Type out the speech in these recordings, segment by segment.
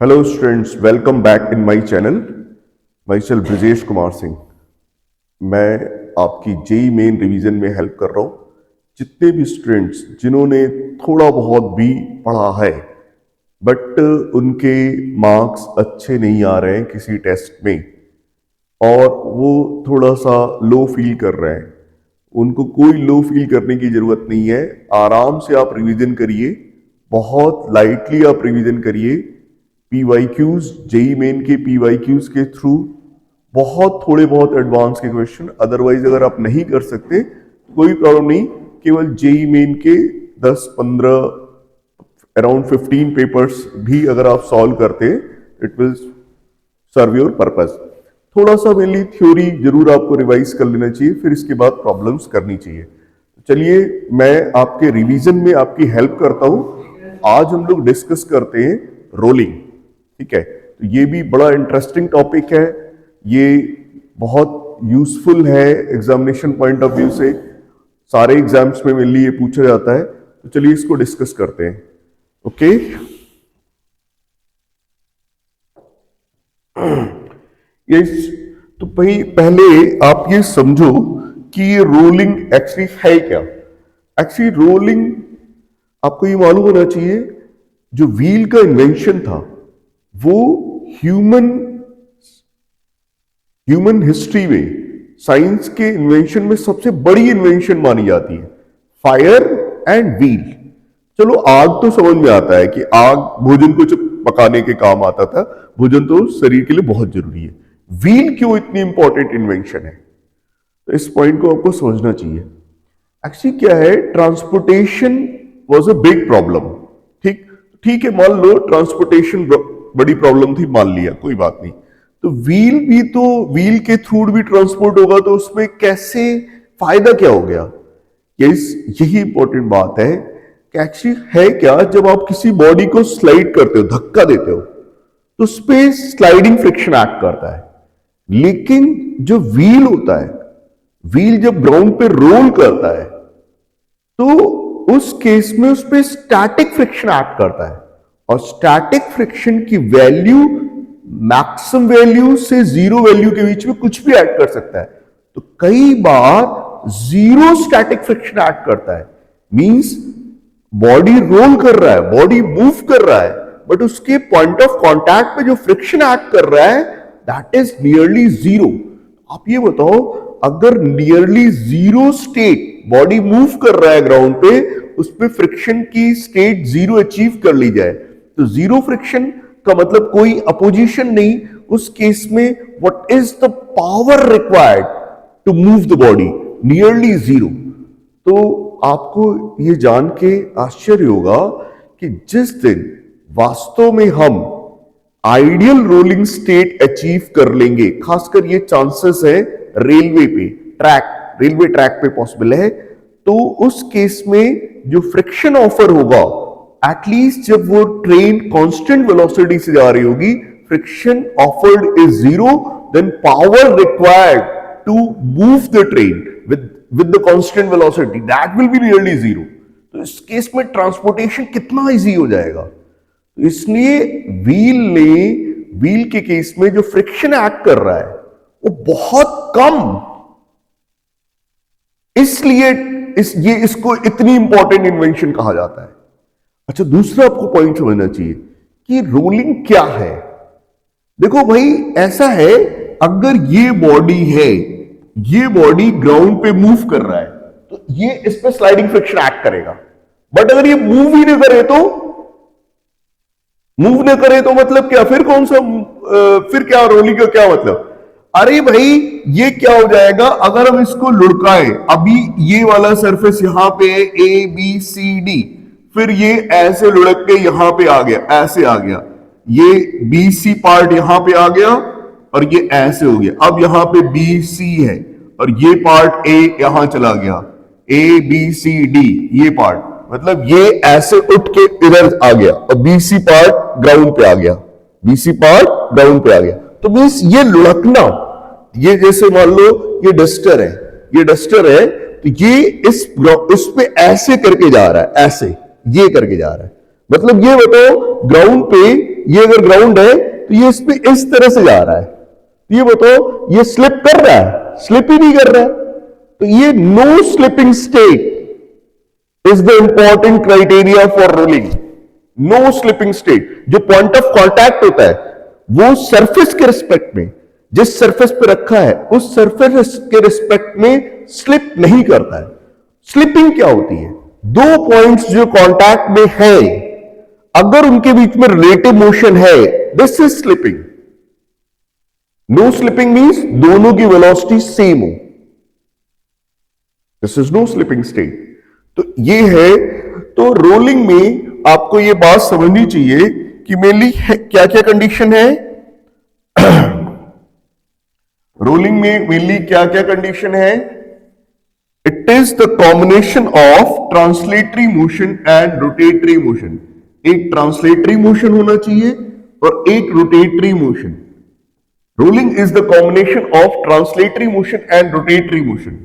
Hello students, welcome back in my channel. Myself Brajesh Kumar Singh. मैं आपकी JEE main revision में help कर रहा हूँ। जितने भी स्टूडेंट्स जिन्होंने थोड़ा बहुत भी पढ़ा है बट उनके मार्क्स अच्छे नहीं आ रहे हैं किसी टेस्ट में और वो थोड़ा सा लो फील कर रहे हैं, उनको कोई लो फील करने की ज़रूरत नहीं है। आराम से आप रिवीजन करिए, बहुत लाइटली आप रिवीजन करिए। PYQs, जेई मेन के PYQs के थ्रू बहुत थोड़े बहुत एडवांस के क्वेश्चन, अदरवाइज अगर आप नहीं कर सकते कोई प्रॉब्लम नहीं, केवल जेई मेन के 10-15 अराउंड 15 पेपर्स भी अगर आप सॉल्व करते it will serve your purpose. थोड़ा सा मेनली थ्योरी जरूर आपको रिवाइज कर लेना चाहिए, फिर इसके बाद प्रॉब्लम्स करनी चाहिए। चलिए मैं आपके रिवीजन में आपकी हेल्प करता हूं। आज हम लोग डिस्कस करते हैं रोलिंग, ठीक है। तो ये भी बड़ा इंटरेस्टिंग टॉपिक है, ये बहुत यूजफुल है एग्जामिनेशन पॉइंट ऑफ व्यू से। सारे एग्जाम्स में मेनली ये पूछा जाता है, तो चलिए इसको डिस्कस करते हैं। ओके यस, तो पहले आप ये समझो कि ये रोलिंग एक्चुअली है क्या। एक्चुअली रोलिंग आपको ये मालूम होना चाहिए, जो व्हील का इन्वेंशन था वो ह्यूमन हिस्ट्री में, साइंस के इन्वेंशन में सबसे बड़ी इन्वेंशन मानी जाती है। Fire and wheel. चलो आग तो समझ में आता है कि आग भोजन को पकाने के काम आता था, भोजन तो शरीर के लिए बहुत जरूरी है। व्हील क्यों इतनी इंपॉर्टेंट इन्वेंशन है, तो इस पॉइंट को आपको समझना चाहिए। एक्चुअली क्या है, transportation was a big problem. ठीक है, मान लो ट्रांसपोर्टेशन बड़ी प्रॉब्लम थी, मान लिया, कोई बात नहीं। तो व्हील भी, तो व्हील के थ्रू भी ट्रांसपोर्ट होगा, तो उसमें कैसे फायदा क्या हो गया। यही इंपॉर्टेंट बात है कि एक्चुअली है क्या, जब आप किसी बॉडी को स्लाइड करते हो, धक्का देते हो, तो उस पर स्लाइडिंग फ्रिक्शन एक्ट करता है। लेकिन जो व्हील होता है, व्हील जब ग्राउंड पे रोल करता है तो उस केस में उस पर स्टैटिक फ्रिक्शन एक्ट करता है, और स्टैटिक फ्रिक्शन की वैल्यू मैक्सिमम वैल्यू से जीरो वैल्यू के बीच में कुछ भी ऐड कर सकता है। तो कई बार जीरो स्टैटिक फ्रिक्शन ऐड करता है, मींस बॉडी रोल कर रहा है, बॉडी मूव कर रहा है, बट उसके पॉइंट ऑफ कांटेक्ट पे जो फ्रिक्शन ऐड कर रहा है दैट इज नियरली जीरो। आप ये बताओ, अगर nearly zero state body move कर रहा है ग्राउंड पे, उस पे फ्रिक्शन की स्टेट जीरो अचीव कर ली जाए, तो जीरो फ्रिक्शन का मतलब कोई अपोजिशन नहीं। उस केस में what is the power required to move the body, nearly zero. तो आपको ये जान के आश्चर्य होगा कि जिस दिन वास्तव में हम आइडियल रोलिंग स्टेट अचीव कर लेंगे, खासकर ये चांसेस है रेलवे पे, रेलवे ट्रैक पे पॉसिबल है, तो उस केस में जो फ्रिक्शन ऑफर होगा, एटलीस्ट जब वो ट्रेन कांस्टेंट वेलोसिटी से जा रही होगी, friction offered is zero, then power required to move the train with the constant velocity that will be nearly zero. तो इस केस में ट्रांसपोर्टेशन कितना इजी हो जाएगा। तो इसलिए व्हील के केस में जो फ्रिक्शन एक्ट कर रहा है वो बहुत कम, इसलिए इसको इतनी इंपॉर्टेंट इन्वेंशन कहा जाता है। अच्छा, दूसरा आपको पॉइंट समझना चाहिए कि रोलिंग क्या है। देखो भाई, ऐसा है, अगर ये बॉडी है, ये बॉडी ग्राउंड पे मूव कर रहा है, तो ये इस पे स्लाइडिंग फ्रिक्शन एक्ट करेगा। बट अगर ये मूव ही नहीं करे तो मतलब क्या, फिर कौन सा, फिर क्या रोलिंग का क्या मतलब। अरे भाई, ये क्या हो जाएगा अगर हम इसको लुढ़काएं। अभी ये वाला सरफेस यहां पे ABCD, फिर ये ऐसे लुढ़क के यहां पे आ गया, ऐसे आ गया, ये BC पार्ट यहां पे आ गया और ये ऐसे हो गया। अब यहां पे BC है और ये पार्ट A यहां चला गया, ABCD ये पार्ट, मतलब ये ऐसे उठ के इधर आ गया और BC पार्ट ग्राउंड पे आ गया, BC पार्ट ग्राउंड पे आ गया। तो मींस ये लुढ़कना, ये जैसे मान लो ये डस्टर है, तो ये इस पे ऐसे करके जा रहा है, ऐसे ये करके जा रहा है। मतलब ये बताओ, ग्राउंड पे ये अगर ग्राउंड है तो ये इस पे इस तरह से जा रहा है, तो ये बताओ ये स्लिप कर रहा है? स्लिप ही नहीं कर रहा है। तो ये no slipping state is the important criteria for rolling. No slipping state, जो पॉइंट ऑफ कॉन्टैक्ट होता है वो सरफेस के रिस्पेक्ट में, जिस सरफेस पे रखा है उस सरफेस के रिस्पेक्ट में स्लिप नहीं करता है। स्लिपिंग क्या होती है? दो पॉइंट्स जो कांटेक्ट में है, अगर उनके बीच में रिलेटिव मोशन है, this is slipping. No slipping means दोनों की वेलोसिटी सेम हो, this is no slipping state. तो ये है, तो रोलिंग में आपको ये बात समझनी चाहिए कि मेनली क्या क्या कंडीशन है। रोलिंग में मेनली क्या क्या कंडीशन है? It is the combination of translatory motion and rotatory motion. एक ट्रांसलेटरी मोशन होना चाहिए और एक rotatory motion. Rolling is the combination of translatory motion and rotatory motion.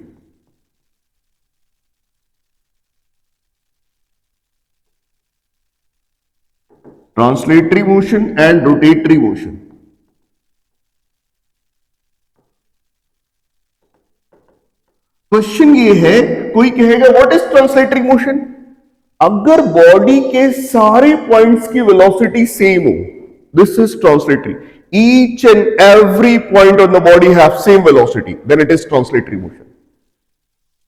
Translatory motion and rotatory motion. Question ये है, कोई कहेगा व्हाट इज ट्रांसलेटरी मोशन? अगर बॉडी के सारे पॉइंट्स की वेलोसिटी सेम हो, this is translatory. Each and every point on the body have same velocity, then it is translatory motion.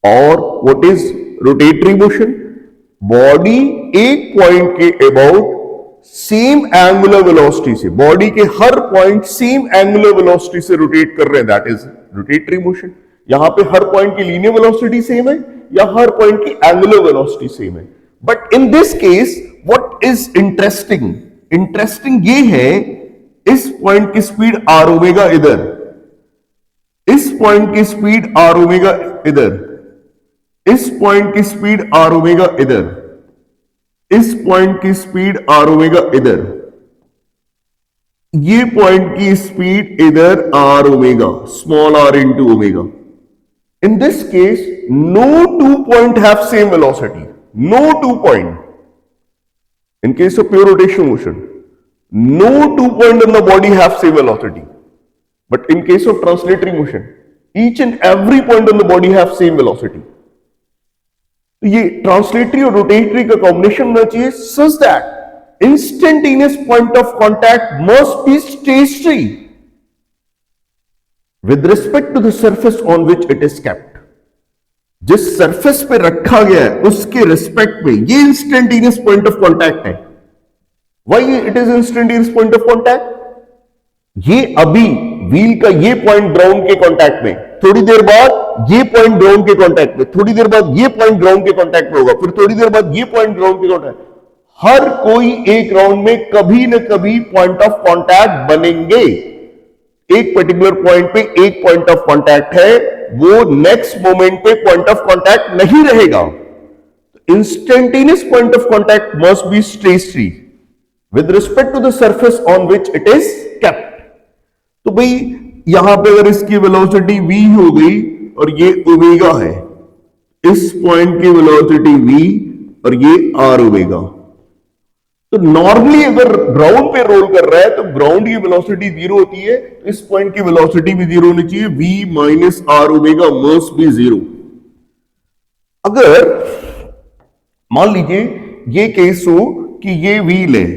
और what is rotatory motion? Body एक point के about same angular velocity से, body के हर point same angular velocity से rotate कर रहे हैं, दैट इज रोटेटरी मोशन। यहां पे हर पॉइंट की लीनियर वेलोसिटी सेम है या हर पॉइंट की एंगुलर वेलोसिटी सेम है। But in this case what is interesting, interesting ये है, इस पॉइंट की स्पीड आर ओमेगा इधर, इस पॉइंट की स्पीड आर ओमेगा इधर, इस पॉइंट की स्पीड आर ओमेगा इधर, इस पॉइंट की स्पीड आर ओमेगा इधर, ये पॉइंट की स्पीड इधर r omega, small r into omega. In this case, no two point have same velocity. No two point. In case of pure rotational motion, no two point on the body have same velocity. But in case of translatory motion, each and every point on the body have same velocity. तो ये translatory और rotatory का combination होना चाहिए such that instantaneous point of contact must be stationary with respect to the surface on which it is kept। जिस surface पे रखा गया है उसके रिस्पेक्ट में ये इंस्टेंटेनियस पॉइंट ऑफ कांटेक्ट है। Why it is instantaneous point of contact? ये अभी व्हील का ये पॉइंट ग्राउंड के कांटेक्ट में, थोड़ी देर बाद ये पॉइंट ग्राउंड के कांटेक्ट में, थोड़ी देर बाद ये पॉइंट ग्राउंड के कांटेक्ट में होगा, फिर थोड़ी देर बाद ये पॉइंट ग्राउंड के कांटेक्ट। हर कोई एक राउंड में कभी न कभी पॉइंट ऑफ कांटेक्ट बनेंगे। एक पर्टिकुलर पॉइंट पे एक पॉइंट ऑफ कांटेक्ट है, वो नेक्स्ट मोमेंट पे पॉइंट ऑफ कांटेक्ट नहीं रहेगा। Instantaneous point of contact must be stationary with respect to the surface on which it is kept. तो भाई यहां पे अगर इसकी वेलोसिटी v हो गई और ये ओमेगा है, इस पॉइंट की वेलोसिटी v और ये r ओमेगा, तो नॉर्मली अगर ग्राउंड पे रोल कर रहा है तो ग्राउंड की वेलोसिटी जीरो होती है, तो इस पॉइंट की वेलोसिटी भी जीरो होनी चाहिए, v minus r omega must be zero. अगर मान लीजिए ये केस हो कि ये व्हील है,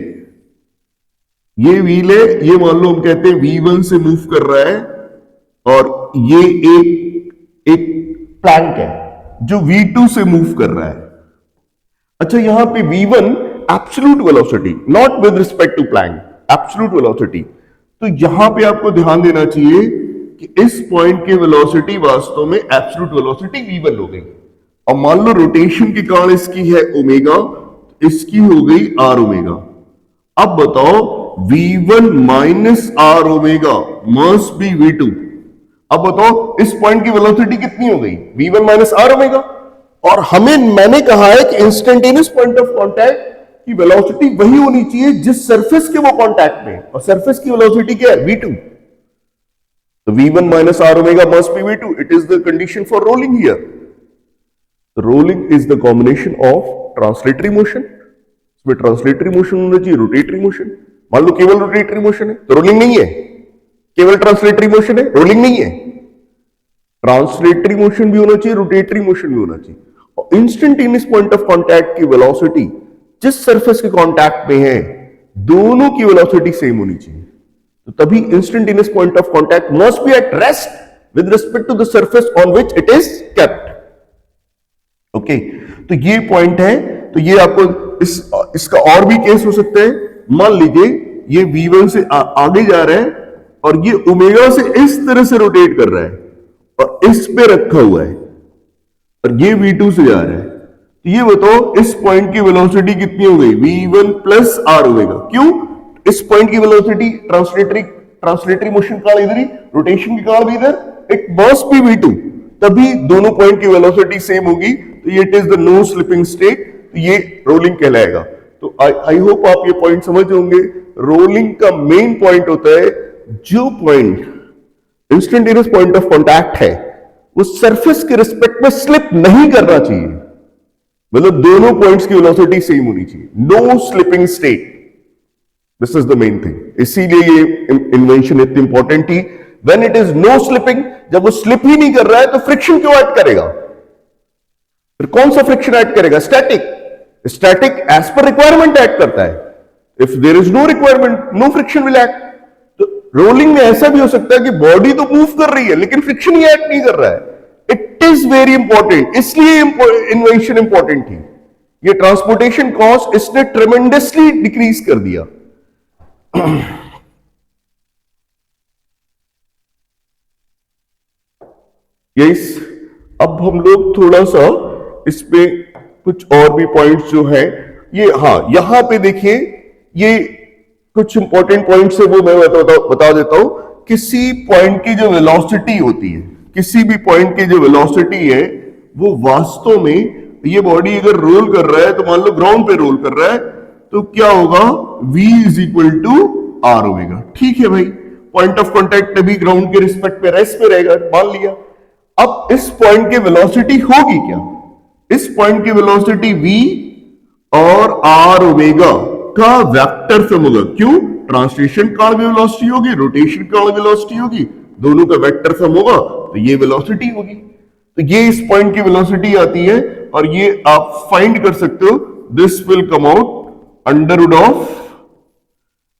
ये व्हील है, ये मान लो हम कहते हैं v1 से मूव कर रहा है, और ये एक प्लैंक है जो v2 से मूव कर रहा है। अच्छा, यहां पे v1 absolute velocity, not with respect to plank, absolute velocity. तो यहां पे आपको ध्यान देना चाहिए कि इस पॉइंट की वेलोसिटी वास्तव में एब्सोल्यूट वेलोसिटी v1 हो गई, और मान लो रोटेशन के कारण इसकी है ओमेगा, इसकी हो गई आर ओमेगा। अब बताओ v1 minus r omega must be v2। अब बताओ इस पॉइंट की वेलोसिटी कितनी हो गई? v1 minus r omega. और मैंने कहा है कि इंस्टेंटेनियस पॉइंट ऑफ कांटेक्ट की वेलोसिटी वही होनी चाहिए जिस सरफेस के वो कांटेक्ट में, और सरफेस की वेलोसिटी क्या है? v2। तो v1 minus r omega must be v2। It is the condition for rolling here. Rolling is the combination of translatory motion, इसमें ट्रांसलेटरी मोशन होना चाहिए, रोटेटरी मोशन। मान लो केवल रोटेटरी मोशन है तो रोलिंग नहीं है, केवल ट्रांसलेटरी मोशन है, रोलिंग नहीं है। ट्रांसलेटरी मोशन भी होना चाहिए, रोटेटरी मोशन भी होना चाहिए। और इंस्टेंटेनियस पॉइंट ऑफ कांटेक्ट की वेलोसिटी जिस सरफेस के कांटेक्ट में है दोनों की वेलोसिटी सेम होनी चाहिए। तो तभी instantaneous point of contact must be at rest with respect to the surface on which it is kept. Okay, तो ये पॉइंट है। तो ये आपको इसका और भी केस हो सकता है। मान लीजिए ये V1 से आगे जा रहा है और ये ओमेगा से इस तरह से रोटेट कर रहा है और इस पे रखा हुआ है और ये V2 से जा रहा है। तो ये बताओ इस पॉइंट की वेलोसिटी कितनी हो गई? V1 प्लस R होगा। क्यों? इस पॉइंट की वेलोसिटी ट्रांसलेटरी मोशन का इधर ही, रोटेशन की काल भी इधर, इट मस्ट बी V2, तभी दोनों पॉइंट की वेलोसिटी सेम होगी। तो ये it is the no slipping state, तो ये रोलिंग कहलाएगा। तो आई होप आप ये पॉइंट समझ होंगे। रोलिंग का मेन पॉइंट होता है जो point instantaneous point of contact है वो सरफेस के रिस्पेक्ट में स्लिप नहीं करना चाहिए, मतलब दोनों पॉइंट्स की वेलोसिटी सेम होनी चाहिए, no slipping state. This is the main thing. इसीलिए ये इन्वेंशन इतनी इंपॉर्टेंट थी। When it is no slipping, जब वो स्लिप ही नहीं कर रहा है तो फ्रिक्शन क्यों ऐड करेगा? फिर कौन सा फ्रिक्शन ऐड करेगा? Static. Static as per requirement add करता है। If there is no requirement, no friction will act. तो रोलिंग में ऐसा भी हो सकता है कि बॉडी तो मूव कर रही है लेकिन फ्रिक्शन ही एक्ट नहीं कर रहा है। इट इज वेरी इंपॉर्टेंट, इसलिए इन्वेंशन इंपॉर्टेंट थी। ये ट्रांसपोर्टेशन कॉस्ट इसने ट्रेमेंडसली डिक्रीज कर दिया। यस, अब हम लोग थोड़ा सा इस पे कुछ और भी पॉइंट्स जो है ये, हाँ यहां पे देखिए ये कुछ इंपॉर्टेंट पॉइंट्स है वो मैं बता देता हूं। किसी पॉइंट की जो वेलोसिटी होती है, किसी भी पॉइंट की जो वेलोसिटी है वो वास्तव में, ये बॉडी अगर रोल कर रहा है तो मान लो ग्राउंड पे रोल कर रहा है तो क्या होगा? v is equal to r होगा। ठीक है भाई, पॉइंट ऑफ कांटेक्ट अभी ग्राउंड के रिस्पेक्ट पे रेस्ट पे रहेगा, मान लिया। अब इस पॉइंट की वेलोसिटी होगी क्या? इस पॉइंट की वेलोसिटी v और r ओमेगा का वेक्टर सम होगा। क्यों? ट्रांसलेशन काल में वेलोसिटी होगी, रोटेशन काल में वेलोसिटी होगी, दोनों का वेक्टर सम होगा तो ये वेलोसिटी होगी। तो ये इस पॉइंट की वेलोसिटी आती है और ये आप फाइंड कर सकते हो। This will come out under root of,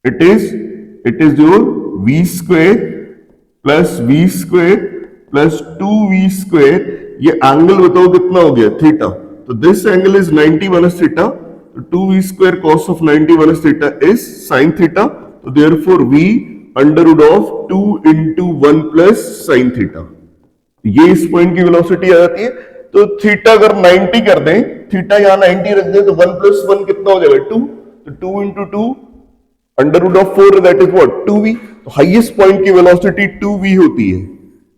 it is your v square plus v square plus 2v square. ये एंगल बताओ कितना हो गया? थीटा। तो this angle is 90 minus theta, तो 2v square cos of 90 minus theta is sine theta. तो therefore v under root of 2 into 1 plus sine theta. ये इस पॉइंट की वेलोसिटी आ जाती है। तो थीटा अगर 90 कर दें, थीटा यहां 90 रख दें तो 1 प्लस 1 कितना हो जाएगा? 2। तो 2 into 2 under root of 4, that is what? 2v। तो हाईएस्ट पॉइंट की वेलोसिटी 2v होती है।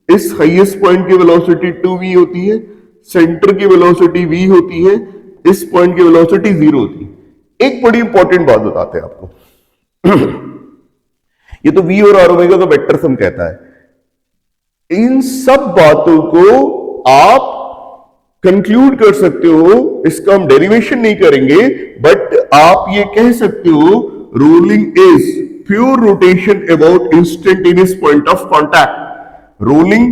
इस हाईएस्ट पॉइंट की वेलोसिटी 2v होती है, सेंटर की वेलोसिटी v होती है, इस पॉइंट की वेलोसिटी 0 होती है। एक बड़ी इंपॉर्टेंट बात बताते हैं आपको। ये तो v और r ओमेगा का वेक्टर सम कहता है। इन सब बातों को आप कंक्लूड कर सकते हो, इसका हम डेरिवेशन नहीं करेंगे, बट आप ये कह सकते हो rolling is pure rotation about instantaneous point of contact. Rolling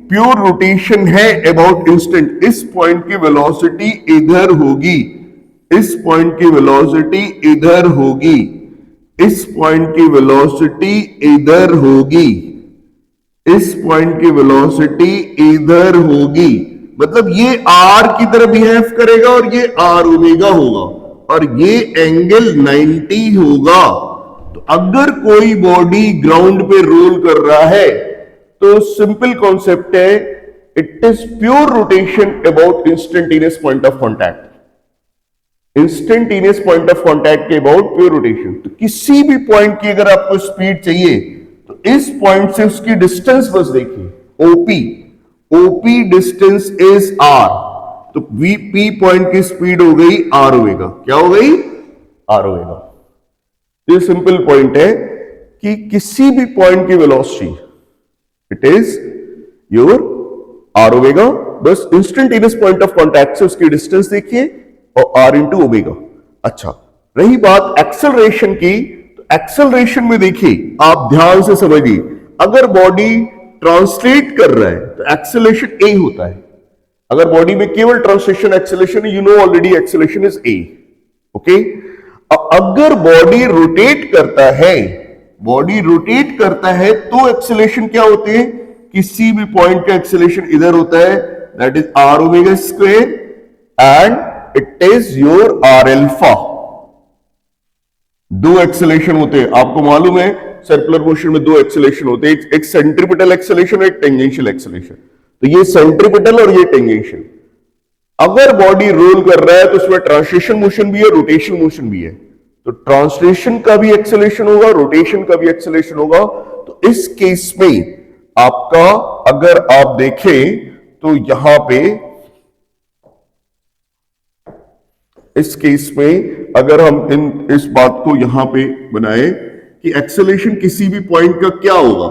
pure rotation है अबाउट इंस्टेंट। इस पॉइंट की वेलोसिटी इधर होगी, इस पॉइंट की वेलोसिटी इधर होगी, इस पॉइंट की वेलोसिटी इधर होगी, इस पॉइंट की वेलोसिटी इधर होगी। मतलब ये r की तरह बिहेव करेगा और ये r ओमेगा होगा और ये एंगल 90 होगा। तो अगर कोई बॉडी ग्राउंड पे रोल कर रहा है तो सिंपल कॉन्सेप्ट है, it is pure rotation about instantaneous point of contact. Instantaneous point of contact के अबाउट प्योर रोटेशन। तो किसी भी पॉइंट की अगर आपको स्पीड चाहिए तो इस पॉइंट से उसकी डिस्टेंस बस देखिए, OP डिस्टेंस इज r। तो P पॉइंट की स्पीड हो गई r होगा। क्या हो गई? r होगा। ये सिंपल पॉइंट है कि किसी भी पॉइंट की velocity it is your r omega, बस इंस्टेंटेनियस पॉइंट ऑफ कांटेक्ट से उसकी डिस्टेंस देखिए और r इंटू ओमेगा। अच्छा, रही बात एक्सेलरेशन की, तो एक्सेलरेशन में देखिए, आप ध्यान से समझिए, अगर बॉडी ट्रांसलेट कर रहा है तो एक्सेलरेशन ए होता है। अगर बॉडी में केवल translation acceleration, you know already acceleration is a. Okay, अगर बॉडी रोटेट करता है, बॉडी रोटेट करता है तो एक्सेलरेशन क्या होते हैं? किसी भी पॉइंट का एक्सेलरेशन इधर होता है, that is r omega square and it is your r alpha. दो एक्सेलरेशन होते हैं, आपको मालूम है सर्कुलर मोशन में दो एक्सेलरेशन होते हैं, एक सेंट्रीपिटल एक्सेलरेशन और एक टेंजेंशियल एक्सेलरेशन। तो ये सेंट्रीपिटल और ये टेंजेंशियल। अगर बॉडी रोल कर रहा है तो उसमें ट्रांसलेशन मोशन भी है, रोटेशन मोशन भी है। तो ट्रांसलेशन का भी एक्सेलरेशन होगा, रोटेशन का भी एक्सेलरेशन होगा। तो इस केस में आपका, अगर आप देखें तो यहां पे इस केस में अगर हम इस बात को यहां पे बनाए कि एक्सेलरेशन किसी भी पॉइंट का क्या होगा,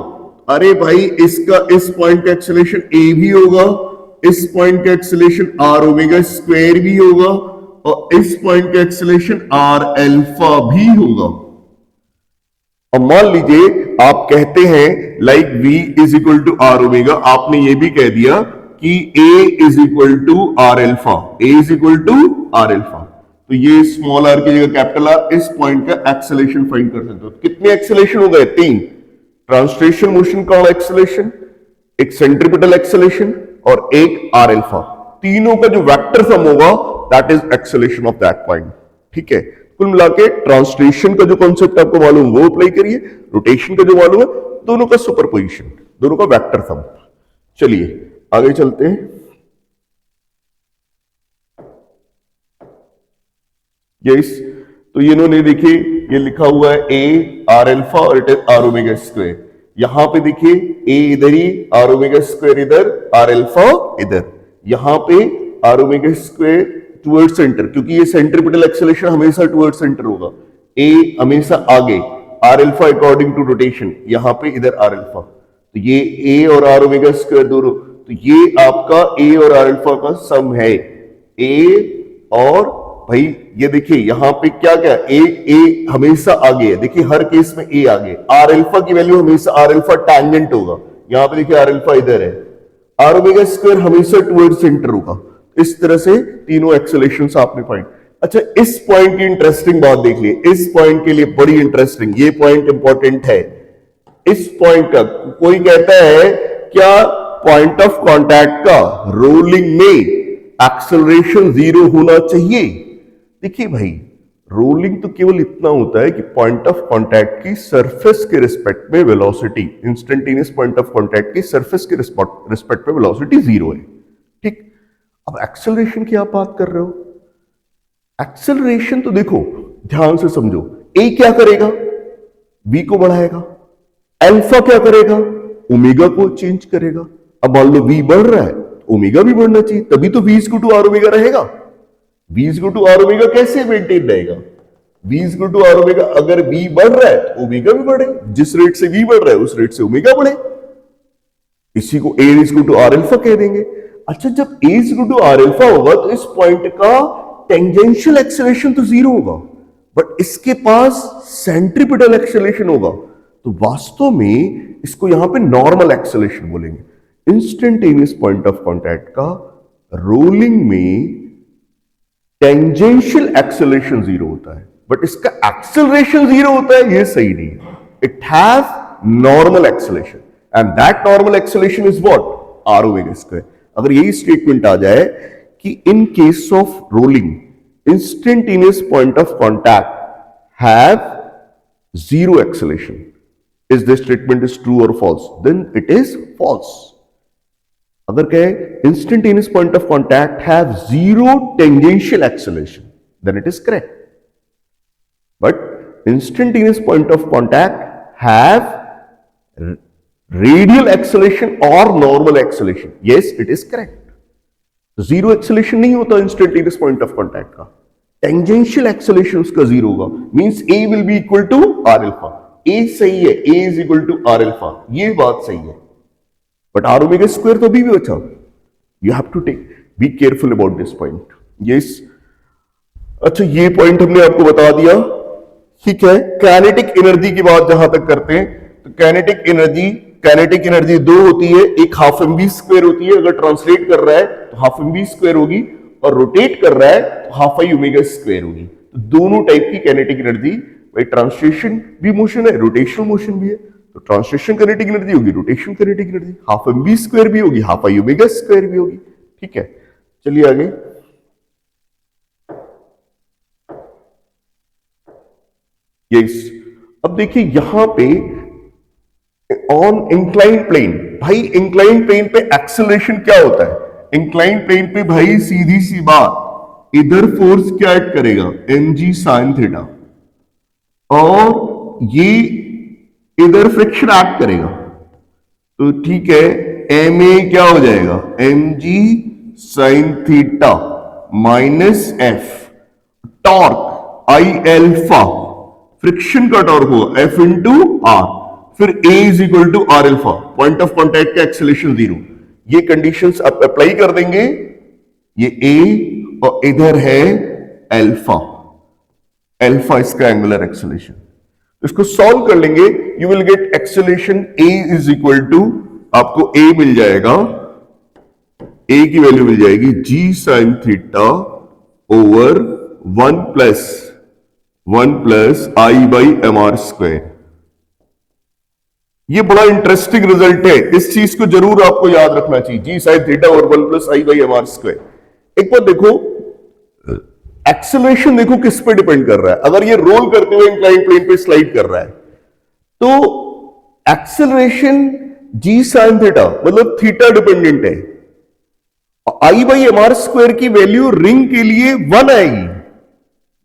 अरे भाई इसका इस पॉइंट का एक्सेलरेशन ए भी होगा, इस पॉइंट का एक्सेलरेशन आर ओमेगा स्क्वायर भी होगा और इस पॉइंट का एक्सेलरेशन आर एल्फा भी होगा। अब मान लीजिए आप कहते हैं like v is equal to are omega, आपने ये भी कह दिया कि a is equal to are alpha, a is equal to are alpha. तो ये स्मॉल आर की जगह कैपिटल आर, इस पॉइंट का एक्सेलरेशन फाइंड कर सकते हो। कितने एक्सेलरेशन हो गए? 3। ट्रांसलेशन मोशन का एक्सेलरेशन, एक सेंट्रीपिटल एक्सेलरेशन और एक आर एल्फा। तीनों का जो वेक्टर सम होगा that is acceleration of that point. ठीक है, कुल मिला के ट्रांसलेशन का जो कॉन्सेप्ट आपको मालूम वो अप्लाई करिए, रोटेशन का जो मालूम है, दोनों का सुपरपोजिशन, दोनों का वेक्टर सम। चलिए आगे चलते हैं। यस, तो ये इन्होंने देखिए ये लिखा हुआ है ए आर एल्फा और it is r omega square. यहां पे देखिए ए इधर ही, आर ओमेगा स्क्वायर इधर, आर एल्फा इधर। यहां पे r omega square toward centre, क्योंकि ये सेंट्रीपिटल एक्सेलरेशन हमेशा टुवर्ड सेंटर होगा, ए हमेशा आगे, r alpha according to rotation, यहां पे इधर आर एल्फा। तो ये ए और आर ओमेगा स्क्वायर दोनों, तो ये आपका ए और आर एल्फा का सम है। ए और भाई ये देखिए यहां पे क्या क्या, ए हमेशा आगे है, देखिए हर केस में ए आगे। आर एल्फा की वैल्यू हमेशा आर एल्फा टैंजेंट होगा, यहां पे देखिए आर एल्फा इधर है। आर ओमेगा स्क्वायर हमेशा टुवर्ड सेंटर होगा। इस तरह से तीनों एक्सेलरेशंस आपने फाइंड। अच्छा, इस पॉइंट की इंटरेस्टिंग बात देख लिए, इस पॉइंट के लिए बड़ी इंटरेस्टिंग, ये पॉइंट इंपॉर्टेंट है। इस पॉइंट का कोई कहता है क्या पॉइंट ऑफ कांटेक्ट का रोलिंग में एक्सेलरेशन 0 होना चाहिए? देखिए भाई, रोलिंग तो केवल इतना होता है कि पॉइंट ऑफ कांटेक्ट की सरफेस के रिस्पेक्ट में velocity, instantaneous point of contact की सरफेस के रिस्पेक्ट में वेलोसिटी 0 है। ठीक, अब एक्सेलरेशन की आप बात कर रहे हो, एक्सेलरेशन तो देखो ध्यान से समझो, ए क्या करेगा? बी को बढ़ाएगा, अल्फा क्या करेगा? ओमेगा को चेंज करेगा। अब मान लो v बढ़ रहा है, ओमेगा भी बढ़ना चाहिए, तभी तो v equal to are omega रहेगा। v equal to are omega कैसे मेंटेन रहेगा? v equal to are omega, अगर v बढ़ रहा है तो ओमेगा भी बढ़े, जिस रेट से v बढ़ रहा है उस रेट से ओमेगा बढ़े। इसी को a equal to are alpha कह देंगे। अच्छा, जब a equal to are alpha होगा तो इस पॉइंट का टेंजेंशियल एक्सेलरेशन तो 0 होगा, बट इसके पास सेंट्रीपिटल एक्सेलरेशन होगा। तो वास्तव में इसको यहां पे नॉर्मल एक्सेलरेशन बोलेंगे। इंस्टेंटेनियस पॉइंट ऑफ कांटेक्ट का रोलिंग में टेंजेंशियल एक्सेलरेशन 0 होता है, बट इसका एक्सेलरेशन 0 होता है, ये सही नहीं है। It has normal acceleration and that normal acceleration is what? R omega square. अगर यही स्टेटमेंट आ जाए कि in case of rolling instantaneous point of contact have 0 acceleration, is this statement is true or false? Then it is false. अगर कहे instantaneous point of contact have 0 tangential acceleration, then it is correct. But instantaneous point of contact have radial acceleration or normal acceleration. Yes, it is correct. 0 acceleration नहीं होता instantaneous point of contact का, tangential acceleration उसका 0 होगा, means a will be equal to r alpha. a सही है, a is equal to r alpha, ये बात सही है, बट r ओमेगा स्क्वायर तो भी बचा। You have to be careful about this point. Yes, अच्छा ये पॉइंट हमने आपको बता दिया। ठीक है। काइनेटिक एनर्जी की बात जहां तक करते हैं तो काइनेटिक एनर्जी दो होती है, एक हाफ एम बी स्क्वायर होती है, अगर ट्रांसलेट कर रहा है तो हाफ एम बी स्क्वायर होगी, और रोटेट कर रहा है तो हाफ आई ओमेगा स्क्वायर होगी। तो दोनों टाइप की काइनेटिक एनर्जी, भाई ट्रांसलेशन भी मोशन है, रोटेशनल मोशन भी है, तो ट्रांसलेशन काइनेटिक एनर्जी होगी, rotation kinetic energy half M V square भी होगी, हाफ आई ओमेगा स्क्वायर भी होगी। ठीक है, चलिए आगे। यस, अब देखिए यहां पे ऑन इंक्लाइन प्लेन, भाई इंक्लाइन प्लेन पे एक्सेलरेशन क्या होता है? इंक्लाइन प्लेन पे भाई सीधी सी बात, इधर फोर्स क्या एक्ट करेगा? mg sin थीटा, और ये इधर फ्रिक्शन एक्ट करेगा, तो ठीक है, ma क्या हो जाएगा? mg sin theta minus f, torque I alpha, friction का टॉर्क होगा F इंटू आर, फिर A is equal to are alpha, point of contact का एक्सेलरेशन 0। ये कंडीशंस आप अप्लाई कर देंगे, ये A और इधर है एल्फा, एल्फा इसका एंगुलर एक्सेलरेशन। इसको सॉल्व कर लेंगे, you will get acceleration A is equal to, आपको A मिल जाएगा, A की वैल्यू मिल जाएगी G sin theta over 1 plus I by M R square. ये बड़ा इंटरेस्टिंग रिजल्ट है, इस चीज को जरूर आपको याद रखना चाहिए, जी साइन थीटा और 1 plus I by M R square. एक बार देखो, एक्सेलरेशन देखो किस पे डिपेंड कर रहा है। अगर ये रोल करते हुए इंक्लाइन प्लेन पे स्लाइड कर रहा है तो एक्सेलरेशन जी साइन थीटा मतलब थीटा डिपेंडेंट है, आई बाई एम आर स्क्वायर की वैल्यू रिंग के लिए 1 आएगी,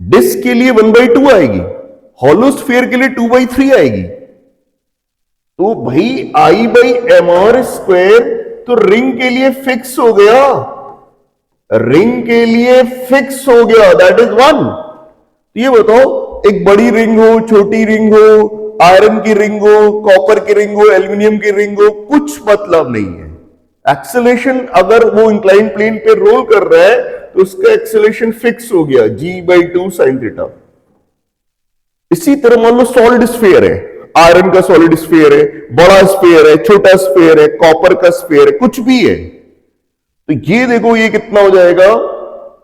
डिस्क के लिए 1/2 आएगी, हॉलो स्फीयर के लिए 2/3 आएगी। तो भाई आई बाई एम आर स्क्वायर तो रिंग के लिए फिक्स हो गया, रिंग के लिए फिक्स हो गया, दैट इज 1। तो ये बताओ, एक बड़ी रिंग हो, छोटी रिंग हो, आयरन की रिंग हो, कॉपर की रिंग हो, एल्यूमिनियम की रिंग हो, कुछ मतलब नहीं है। एक्सेलरेशन अगर वो इंक्लाइन प्लेन पे रोल कर रहा है तो उसका एक्सेलरेशन फिक्स हो गया, g/2 sin थीटा। इसी तरह मान लो सॉलिड स्फीयर है, आयरन का सॉलिड स्फीयर है, बड़ा स्फीयर है, छोटा स्फीयर है, कॉपर का स्फीयर है, कुछ भी है, तो ये देखो ये कितना हो जाएगा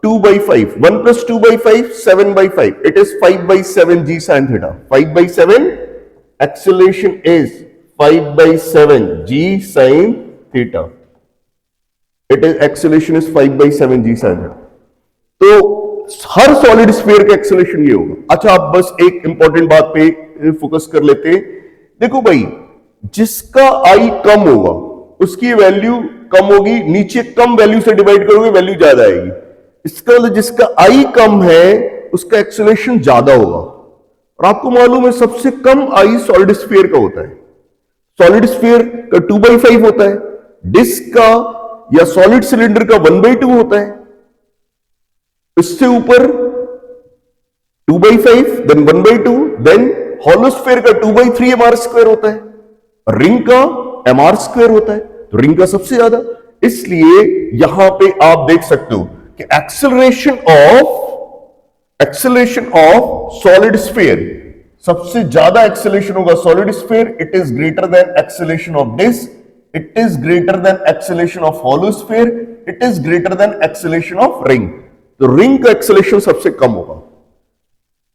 2/5, 1 + 2/5 7/5, it is 5/7 g sin theta, 5/7 acceleration is 5/7 g sin theta, it is acceleration is 5/7 g sin theta. तो हर सॉलिड स्फीयर का एक्सेलरेशन ये होगा। अच्छा, आप बस एक इंपॉर्टेंट बात पे फोकस कर लेते हैं। देखो भाई, जिसका आई कम होगा उसकी वैल्यू कम होगी, नीचे कम वैल्यू से डिवाइड करोगे वैल्यू ज्यादा आएगी। इसका मतलब जिसका आई कम है उसका एक्सेलरेशन ज्यादा होगा। और आपको मालूम है सबसे कम आई सॉलिड स्फीयर का होता है, सॉलिड स्फीयर का 2/5 होता है, डिस्क का या सॉलिड सिलेंडर का 1/2 होता है, इससे ऊपर 2/5, देन 1/2, देन हॉलो स्फीयर का 2/3 एम आर स्क्वायर होता है, रिंग का एम आर स्क्वायर होता है, तो रिंग का सबसे ज्यादा। इसलिए यहां पे आप देख सकते हो कि एक्सेलरेशन ऑफ सॉलिड स्फीयर, सबसे ज्यादा एक्सेलरेशन होगा solid sphere, it is greater than acceleration of disc, it is greater than acceleration of hollow sphere, it is greater than acceleration of ring. तो रिंग का एक्सेलरेशन सबसे कम होगा।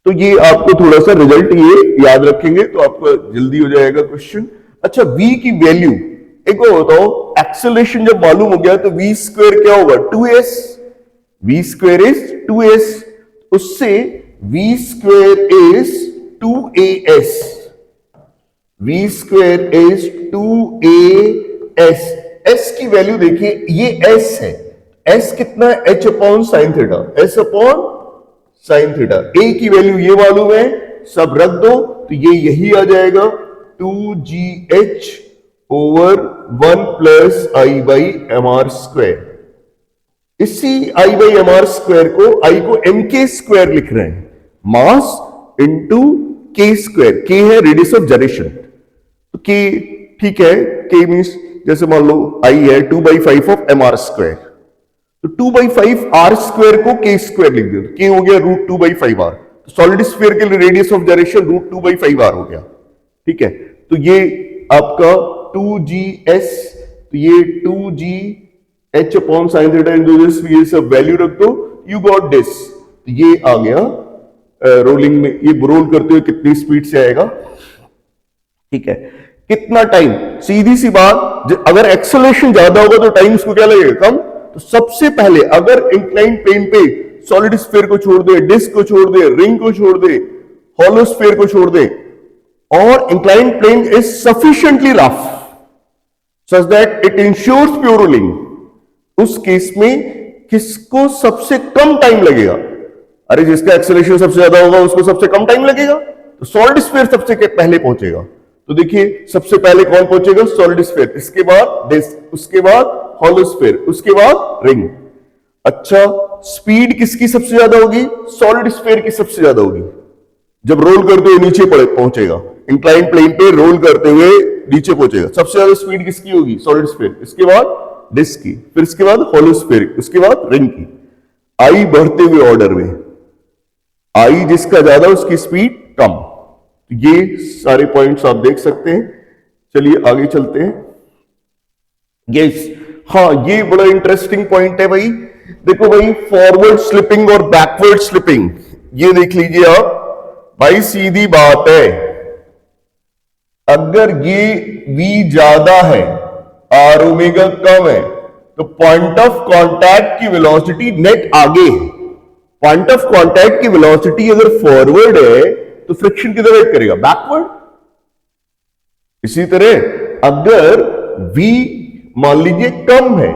तो ये आपको थोड़ा सा रिजल्ट ये याद रखेंगे तो आपको जल्दी हो जाएगा क्वेश्चन। अच्छा, v की वैल्यू एक बार बताओ, एक्सेलरेशन जब मालूम हो गया तो v स्क्वायर क्या होगा? 2s, v square is 2s, उससे v square is 2as, v square is 2as। s की वैल्यू देखिए, ये s है, s कितना है? h upon sine theta, s upon sine theta. a की वैल्यू ये मालूम है, सब रख दो तो ये यही आ जाएगा 2gh over 1 plus I by M R square. इसी I by M R square को, आई को एम के स्क्वायर लिख रहे हैं, मास इंटू के स्क्वायर, के है रेडियस ऑफ जनरेशन, तो के ठीक है, के मीन्स जैसे मान लो आई है 2/5 ऑफ एम आर स्क्वायर, तो 2/5 आर स्क्वायर को के स्क्वायर लिख दो, के हो गया √2/5 आर, सॉलिड स्फीयर के लिए रेडियस ऑफ जाइरेशन √2/5r हो गया। ठीक है, तो ये आपका 2GS, तो ये 2GH/sin θ, ये सब वैल्यू रख दो, यू गॉट दिस। तो ये आ गया रोलिंग में, ये रोल करते हुए कितनी स्पीड से आएगा। ठीक है, कितना टाइम, सीधी सी बात, अगर एक्सेलरेशन ज्यादा होगा तो टाइम इसको क्या लगेगा, कम। तो सबसे पहले अगर इंक्लाइन प्लेन पे सॉलिड स्फीयर को छोड़ दे, डिस्क को छोड़ दे, रिंग को छोड़ दे, हॉलो स्फीयर को छोड़ दे, और incline plane is sufficiently rough such that it ensures pure rolling, उस केस में किसको सबसे कम टाइम लगेगा? अरे जिसका एक्सेलरेशन सबसे ज्यादा होगा उसको सबसे कम टाइम लगेगा, तो सॉलिड स्फीयर सबसे पहले पहुंचेगा। तो देखिए सबसे पहले कौन पहुंचेगा, सॉलिड स्फीयर, इसके बाद डिस्क, उसके बाद हॉलो स्फीयर, उसके बाद रिंग। अच्छा, स्पीड किसकी सबसे ज्यादा होगी, सॉलिड स्फीयर की सबसे ज्यादा होगी। जब रोल करते हुए नीचे पहुंचेगा, इंक्लाइन प्लेन पे रोल करते हुए नीचे पहुंचेगा, सबसे ज्यादा स्पीड किसकी होगी, सॉलिड स्फीयर, इसके बाद डिस्क की, फिर इसके बाद हॉलो स्फीयर, उसके बाद रिंग की। आई बढ़ते हुए ऑर्डर में, आई जिसका ज्यादा उसकी स्पीड कम। ये सारे पॉइंट्स आप देख सकते हैं। चलिए आगे चलते हैं। यस, हाँ, ये बड़ा इंटरेस्टिंग पॉइंट है भाई। देखो भाई, फॉरवर्ड स्लिपिंग और बैकवर्ड स्लिपिंग, ये देख लीजिए आप भाई, सीधी बात है, अगर ये v ज्यादा है, r ओमेगा कम है, तो पॉइंट ऑफ कांटेक्ट की वेलोसिटी नेट आगे है। पॉइंट ऑफ कांटेक्ट की वेलोसिटी अगर फॉरवर्ड है तो फ्रिक्शन किधर एक्ट करेगा, बैकवर्ड। इसी तरह अगर v मान लीजिए कम है,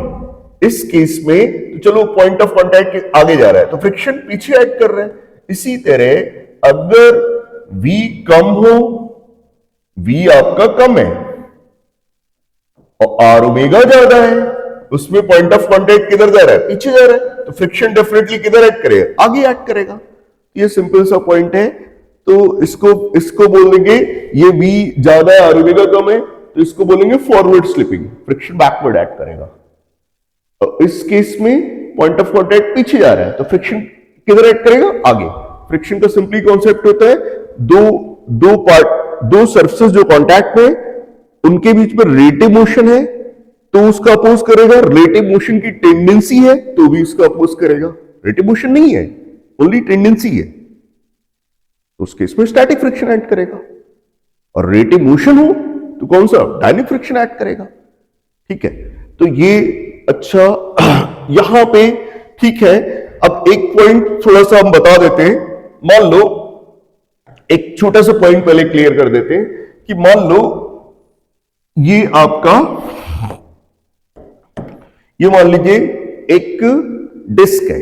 इस केस में तो चलो पॉइंट ऑफ कांटेक्ट के आगे जा रहा है तो फ्रिक्शन पीछे एक्ट कर रहा है। इसी तरह अगर v कम हो, v आपका कम है और r ओमेगा ज्यादा है, उसमें पॉइंट ऑफ कांटेक्ट किधर जा रहा है, पीछे जा रहा है, तो फ्रिक्शन डेफिनेटली किधर एक्ट करेगा, आगे एक्ट करेगा। ये सिंपल सा पॉइंट है। तो इसको बोलेंगे, ये v ज्यादा है, r ओमेगा कम है, तो इसको बोलेंगे forward slipping, friction backward act करेगा। तो इस केस में पॉइंट ऑफ कांटेक्ट पीछे जा रहा है तो फ्रिक्शन किधर एक्ट करेगा, आगे। फ्रिक्शन का सिंपली कॉन्सेप्ट होता है, दो सरफेसेस जो कांटेक्ट में, उनके बीच में रिलेटिव मोशन है तो उसका अपोज करेगा, रिलेटिव मोशन की टेंडेंसी है तो भी उसका अपोज करेगा। रिलेटिव मोशन नहीं है, ओनली टेंडेंसी है, तो उस केस में स्टैटिक फ्रिक्शन एक्ट करेगा। और रिलेटिव मोशन हो तो कौन सा, डायनेमिक फ्रिक्शन एक्ट करेगा। ठीक है, तो ये अच्छा यहां पे ठीक है। अब एक पॉइंट थोड़ा सा हम बता देते हैं। मान लो एक छोटा सा पॉइंट पहले क्लियर कर देते हैं कि मान लो ये आपका, ये मान लीजिए एक डिस्क है,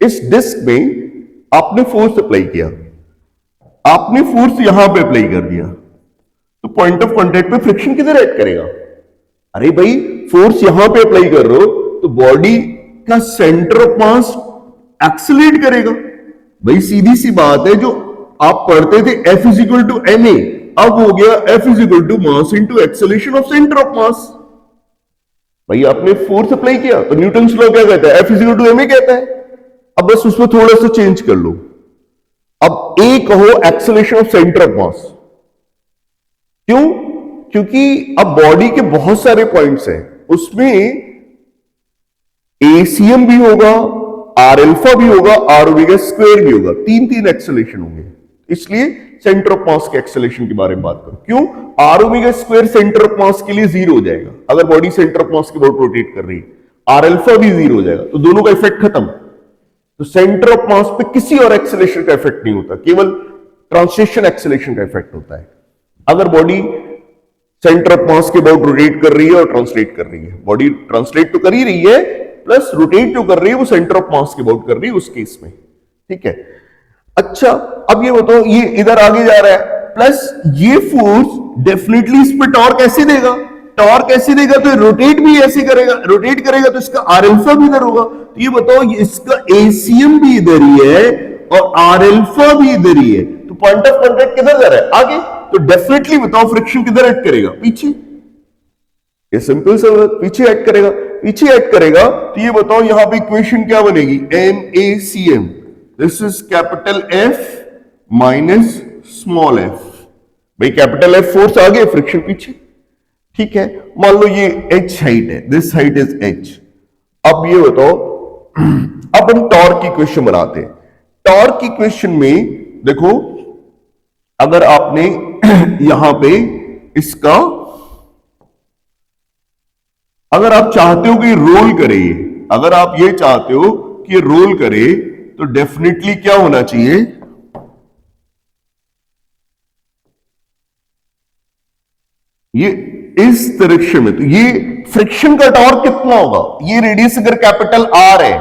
इस डिस्क में आपने फोर्स अप्लाई किया, आपने फोर्स यहां पे अप्लाई कर दिया, तो पॉइंट ऑफ कांटेक्ट पे फ्रिक्शन किधर एक्ट करेगा? अरे भाई, फोर्स यहां पे अप्लाई कर रहे हो तो बॉडी का सेंटर ऑफ मास एक्सेलरेट करेगा। भाई सीधी सी बात है, जो आप पढ़ते थे F = ma, अब हो गया F = mass into acceleration of centre of मास। भाई आपने फोर्स अप्लाई किया तो न्यूटन लॉ क्या कहता है, F = ma कहता है। अब बस उसमें थोड़ा सा चेंज कर लो, अब A कहो एक्सेलरेशन ऑफ सेंटर ऑफ मास। क्यों? क्योंकि अब बॉडी के बहुत सारे पॉइंट्स हैं, उसमें ACM भी होगा, R अल्फा भी होगा, R ओमेगा स्क्वायर भी होगा, तीन एक्सेलरेशन होंगे। इसलिए सेंटर ऑफ मास के एक्सेलरेशन के बारे में बात करो। क्यों? R omega square centre of मास के लिए 0 हो जाएगा अगर बॉडी सेंटर ऑफ मास के बहुत रोटेट कर रही है, R अल्फा भी 0 हो जाएगा, तो दोनों का इफेक्ट खत्म। तो सेंटर ऑफ मास पे किसी और एक्सेलरेशन का इफेक्ट नहीं होता, केवल ट्रांसलेशन एक्सेलरेशन का इफेक्ट होता है। अगर बॉडी सेंटर ऑफ मास के बहुत रोटेट कर रही है और ट्रांसलेट कर रही है, बॉडी ट्रांसलेट तो कर ही रही है प्लस रोटेट जो कर रही है वो सेंटर ऑफ मास के बहुत कर रही है उस केस में। ठीक है, अच्छा अब ये बताओ, ये इधर आगे जा रहा है, प्लस ये फोर्स डेफिनेटली इस पे टॉर्क ऐसे देगा, टॉर्क ऐसे देगा तो रोटेट भी ऐसे करेगा, रोटेट करेगा तो इसका R अल्फा भी इधर होगा। तो ये बताओ, इसका ACM भी इधर ही है और R अल्फा भी इधर ही है, तो पॉइंट ऑफ कांटेक्ट किधर जा रहा है, आगे। तो डेफिनेटली बताओ फ्रिक्शन किधर एक्ट करेगा, पीछे। ये सिंपल सा, पीछे एक्ट करेगा, पीछे एक्ट करेगा। तो ये बताओ यहां पे इक्वेशन क्या बनेगी, MACM, this is capital F minus small F. भाई कैपिटल एफ फोर्स आगे, फ्रिक्शन पीछे। ठीक है, मान लो ये एच हाइट है, दिस हाइट इज एच। अब ये बताओ, अब हम टॉर्क की क्वेश्चन बनाते हैं। टॉर्क की क्वेश्चन में देखो, अगर आपने यहां पे इसका, अगर आप चाहते हो कि रोल करे, अगर आप ये चाहते हो कि रोल करे, तो डेफिनेटली क्या होना चाहिए, ये इस डायरेक्शन में। तो ये फ्रिक्शन का टॉर्क कितना होगा, ये रेडियस अगर कैपिटल आर है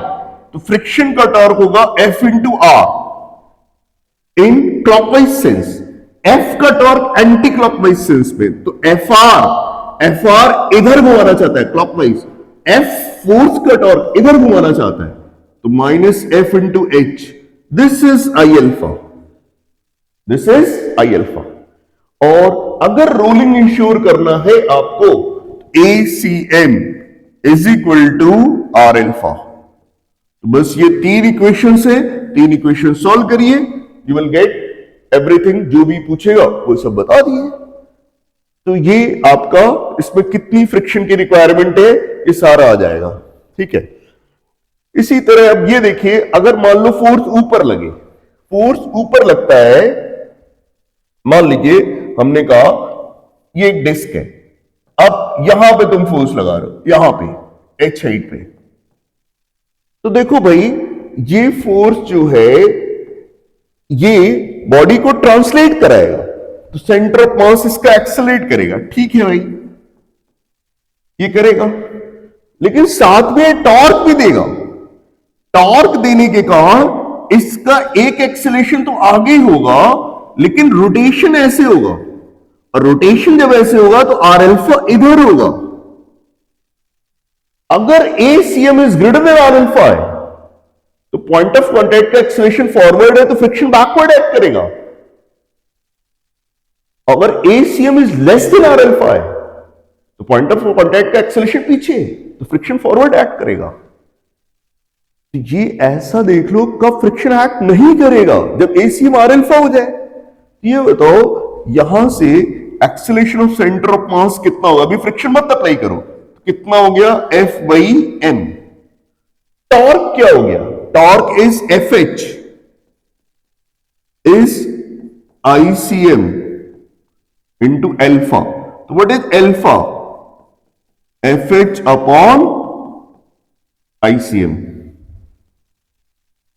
तो फ्रिक्शन का टॉर्क होगा F into R in clockwise sense. F का टॉर्क एंटी क्लॉकवाइज सेंस में, तो एफ आर इधर घुमाना चाहता है क्लॉकवाइज, एफ फोर्स का टॉर्क इधर घुमाना चाहता है, तो minus F into H. This is I alpha, this is I alpha. और अगर रोलिंग इंश्योर करना है आपको, A C M is equal to R alpha. तो बस ये तीन इक्वेशन है, तीन इक्वेशन सॉल्व करिए, यू विल गेट एवरीथिंग। जो भी पूछेगा वो सब बता दिए। तो ये आपका, इसमें कितनी फ्रिक्शन की रिक्वायरमेंट है ये सारा आ जाएगा। ठीक है, इसी तरह अब ये देखिए, अगर मान लो फोर्स ऊपर लगे, फोर्स ऊपर लगता है, मान लीजिए हमने कहा ये एक डिस्क है, अब यहां पे तुम फोर्स लगा रहे हो, यहां पे एच हाइट पे, तो देखो भाई ये फोर्स जो है ये बॉडी को ट्रांसलेट कराएगा, तो सेंटर ऑफ मास इसका एक्सेलरेट करेगा। ठीक है भाई, ये करेगा, लेकिन साथ में टॉर्क भी देगा। टॉर्क देने के कारण इसका एक एक्सेलरेशन तो आगे होगा, लेकिन रोटेशन ऐसे होगा, और रोटेशन जब ऐसे होगा तो आर अल्फा इधर होगा। अगर A C M is greater than R alpha है, तो पॉइंट ऑफ कॉन्टैक्ट का एक्सेलरेशन फॉरवर्ड है, तो फ्रिक्शन बैकवर्ड एक्ट करेगा। अगर A C M is less than R alpha है, तो पॉइंट ऑफ कॉन्टैक्ट का एक्सेलरेशन पीछे है, तो फ्रिक्शन फॉरवर्ड एक्ट करेगा। ये ऐसा देख लो कब फ्रिक्शन एक्ट नहीं करेगा, जब ए सी एम आर अल्फा हो जाए। ये बताओ यहां से एक्सेलरेशन ऑफ सेंटर ऑफ मास कितना होगा, अभी फ्रिक्शन मत अप्लाई करो, कितना हो गया, एफ बाई एम। टॉर्क क्या हो गया, torque is F H is I C M into alpha. तो what is alpha, F H upon I C M,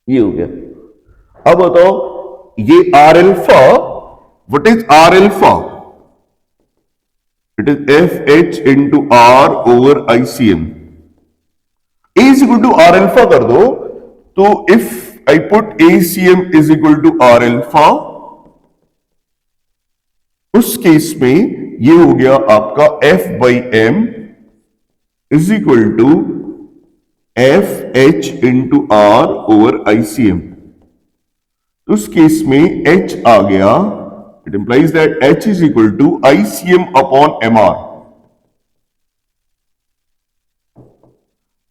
ये हो गया। अब बताओ ये R alpha, what is R alpha, it is F H into R over I C M. A is equal to are alpha कर दो, तो if I put a C M is equal to are alpha, उस case में ये हो गया आपका F by M is equal to F H into R over I C M. उस केस में H आ गया, it implies that H is equal to ICM upon MR।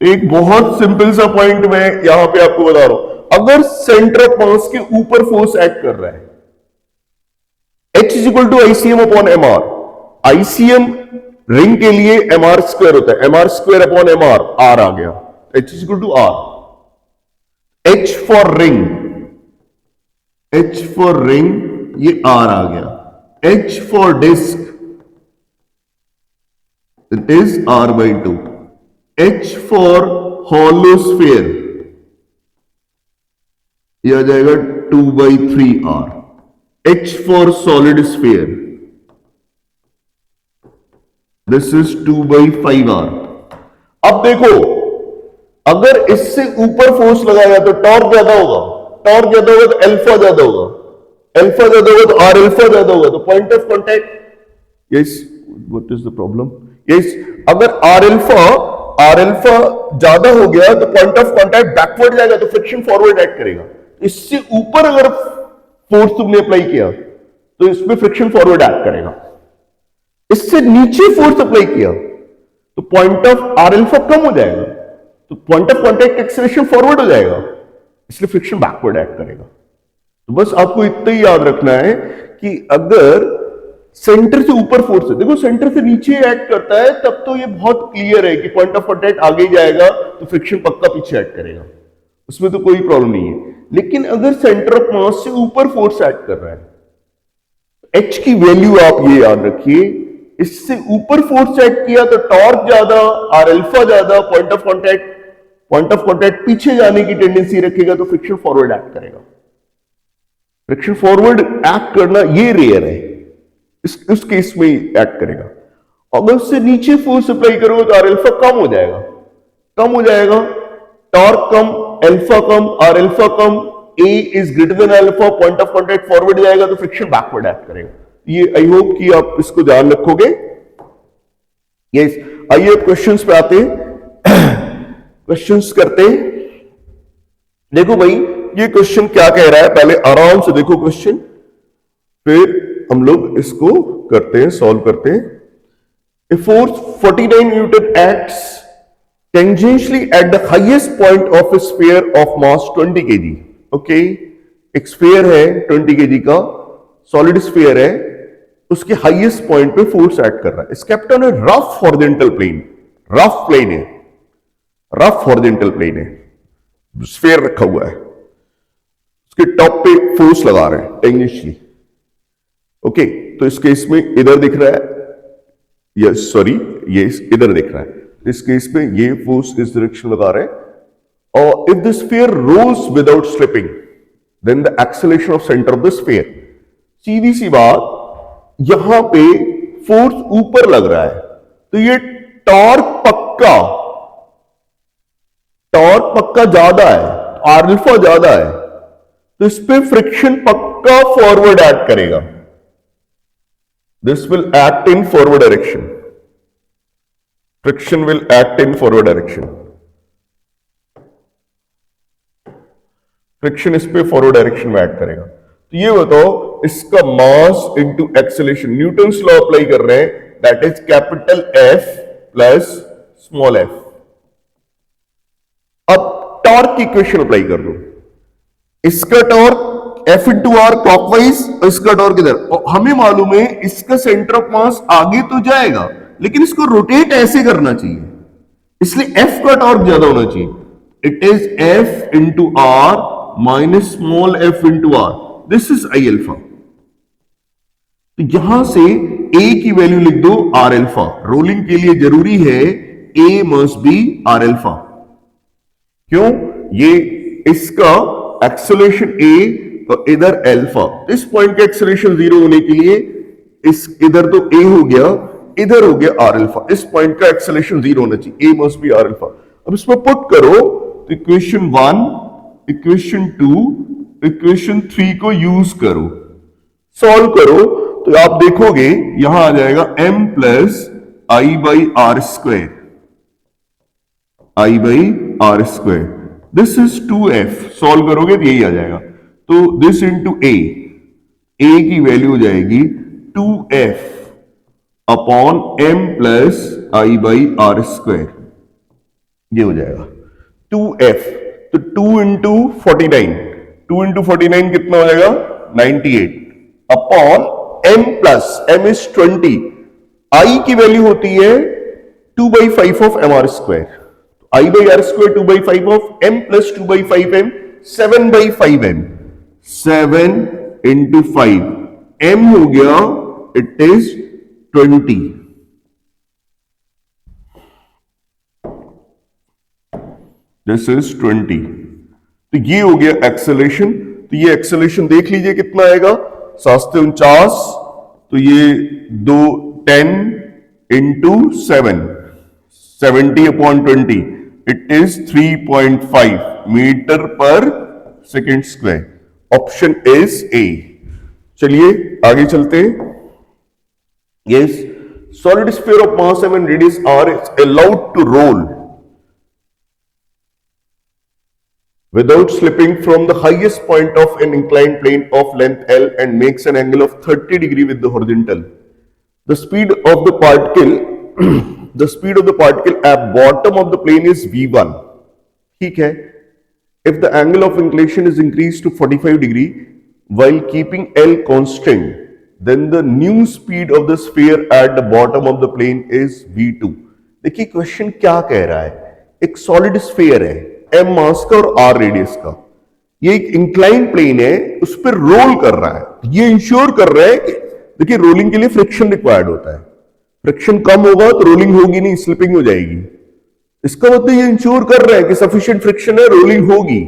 एक बहुत सिंपल सा पॉइंट मैं यहां पे आपको बता रहा हूं, अगर सेंटर ऑफ मास के ऊपर फोर्स एक्ट कर रहा है, H is equal to ICM upon MR। ICM ring के लिए MR स्क्वायर होता है, MR square upon MR, R आ गया, H is equal to R। H for ring, H for ring, ये R आ गया। H for disc, it is R by 2। H for hollow sphere, ये आ जाएगा 2 by 3R। H for solid sphere, this is 2 by 5R। अब देखो अगर इससे ऊपर फोर्स लगाया तो टॉर्क ज्यादा होगा, टॉर्क ज्यादा होगा तो अल्फा ज्यादा होगा, अल्फा ज्यादा होगा तो आर अल्फा ज्यादा होगा, तो point of contact, yes what is the problem, yes अगर आर अल्फा ज्यादा हो गया तो पॉइंट ऑफ कॉन्टैक्ट बैकवर्ड जाएगा, तो फ्रिक्शन फॉरवर्ड एक्ट करेगा। इससे ऊपर अगर फोर्स तुमने अप्लाई किया तो इसमें फ्रिक्शन फॉरवर्ड एक्ट करेगा। इससे नीचे फोर्स अप्लाई किया तो पॉइंट ऑफ आर अल्फा कम हो जाएगा, तो point of contact acceleration forward हो जाएगा, इसलिए फ्रिक्शन बैकवर्ड एक्ट करेगा। तो बस आपको इतना ही याद रखना है कि अगर सेंटर से ऊपर फोर्स है, देखो सेंटर से नीचे एक्ट करता है तब तो ये बहुत क्लियर है कि पॉइंट ऑफ कांटेक्ट आगे जाएगा तो फ्रिक्शन पक्का पीछे एक्ट करेगा, उसमें तो कोई प्रॉब्लम नहीं है। लेकिन अगर सेंटर ऑफ मास से ऊपर फोर्स एक्ट कर रहा है, एच की वैल्यू आप ये याद रखिए, इससे ऊपर फोर्स एक्ट किया तो टॉर्क ज्यादा, आर अल्फा ज्यादा, पॉइंट ऑफ कांटेक्ट पीछे जाने की टेंडेंसी रखेगा तो फ्रिक्शन फॉरवर्ड एक्ट करेगा। फ्रिक्शन फॉरवर्ड एक्ट करना ये रेयर है, उस केस में एक्ट करेगा। अगर उससे नीचे फोर्स अप्लाई करोगे तो आर अल्फा कम हो जाएगा, टॉर्क कम, अल्फा कम, आर अल्फा कम, A is greater than alpha, point of contact forward जाएगा तो फ्रिक्शन बैकवर्ड एक्ट करेगा। ये आई होप कि आप इसको ध्यान रखोगे। यस, आइए क्वेश्चंस पे आते हैं, क्वेश्चंस करते हैं। देखो भाई ये क्वेश्चन क्या कह रहा है, पहले आराम से देखो क्वेश्चन, फिर हम लोग इसको करते हैं, सॉल्व करते हैं। A force 49 Newton acts tangentially at the highest point of a sphere of mass 20 kg. Okay, एक स्फीयर है 20 kg का, सॉलिड स्फीयर है, उसके हाईएस्ट पॉइंट पे फोर्स एक्ट कर रहा है। इसके kept on a rough horizontal plane, rough plane है, रफ हॉरिजॉन्टल प्लेन है, स्फीयर रखा हुआ है, उसके टॉप पे फोर्स लगा रहे हैं टेंजेंशियली। ओके, तो इस केस में इधर दिख रहा है, यस सॉरी ये इधर दिख रहा है, इस केस में ये फोर्स इस डायरेक्शन लगा रहे हैं। और if the sphere rolls without slipping then the acceleration of centre of the sphere, सीधी सी बात, यहां पे फोर्स ऊपर लग रहा है तो ये टॉर्क पक्का ज्यादा है, आर अल्फा ज्यादा है, तो इस पे फ्रिक्शन पक्का फॉरवर्ड एक्ट करेगा। This will act in forward direction. Friction will act in forward direction. Friction इस पे फॉरवर्ड डायरेक्शन में एक्ट करेगा। तो ये बताओ, इसका mass into acceleration, Newton's law apply कर रहे हैं, that is capital F plus small F. अब टॉर्क की इक्वेशन अप्लाई कर दो, इसका torque F into are clockwise, इसका टॉर्क इधर, और हमें मालूम है इसका सेंटर ऑफ मास आगे तो जाएगा लेकिन इसको रोटेट ऐसे करना चाहिए, इसलिए एफ का टॉर्क ज्यादा होना चाहिए। It is F into R minus small F into R, this is I alpha. तो यहां से ए की वैल्यू लिख दो आर अल्फा, रोलिंग के लिए जरूरी है ए मस्ट बी आर अल्फा। क्यों? ये इसका एक्सेलरेशन ए तो इधर अल्फा, इस पॉइंट का एक्सेलरेशन 0 होने के लिए इस इधर तो ए हो गया, इधर हो गया आर अल्फा, इस पॉइंट का एक्सेलरेशन 0 होना चाहिए, ए मस्ट बी आर अल्फा। अब इसमें पुट करो तो इक्वेशन 1, इक्वेशन 2, इक्वेशन 3 को यूज करो, सॉल्व करो तो आप देखोगे यहां आ जाएगा m plus I by R square, I by R square, this is 2f, solve करोगे तो यही आ जाएगा। तो दिस इंटू ए की वैल्यू हो जाएगी 2f upon m plus I by R square, ये हो जाएगा 2f। तो 2 इंटू 49 कितना हो जाएगा 98 upon m plus m is 20, i की वैल्यू होती है 2/5 of M R square, i by R square 2/5 of m plus 2/5m 7/5m, 7 into 5, m हो गया इट इज 20, दिस इज 20। तो ये हो गया एक्सेलरेशन। तो ये एक्सेलरेशन देख लीजिए कितना आएगा, 749, तो ये 10 into 7, 70 upon 20, it is 3.5 metre per second square. Option is A. चलिए आगे चलते हैं। Yes, solid sphere of mass m and radius r is allowed to roll without slipping from the highest point of an inclined plane of length L and makes an angle of 30 degree with the horizontal. The speed of the particle the speed of the particle at bottom of the plane is v1. ठीक है, if the angle of inclination is increased to 45 degree, while keeping L constant, then the new speed of the sphere at the bottom of the plane is v2. देखिए question क्या कह रहा है, एक solid sphere है, m मास का और r radius का, ये एक इंक्लाइन प्लेन है, उस पर रोल कर रहा है। ये इंश्योर कर रहा है कि देखिए रोलिंग के लिए फ्रिक्शन रिक्वायर्ड होता है, फ्रिक्शन कम होगा तो रोलिंग होगी नहीं, स्लिपिंग हो जाएगी। इसका मतलब ये इंश्योर कर रहा है कि सफिशिएंट फ्रिक्शन है, रोलिंग होगी।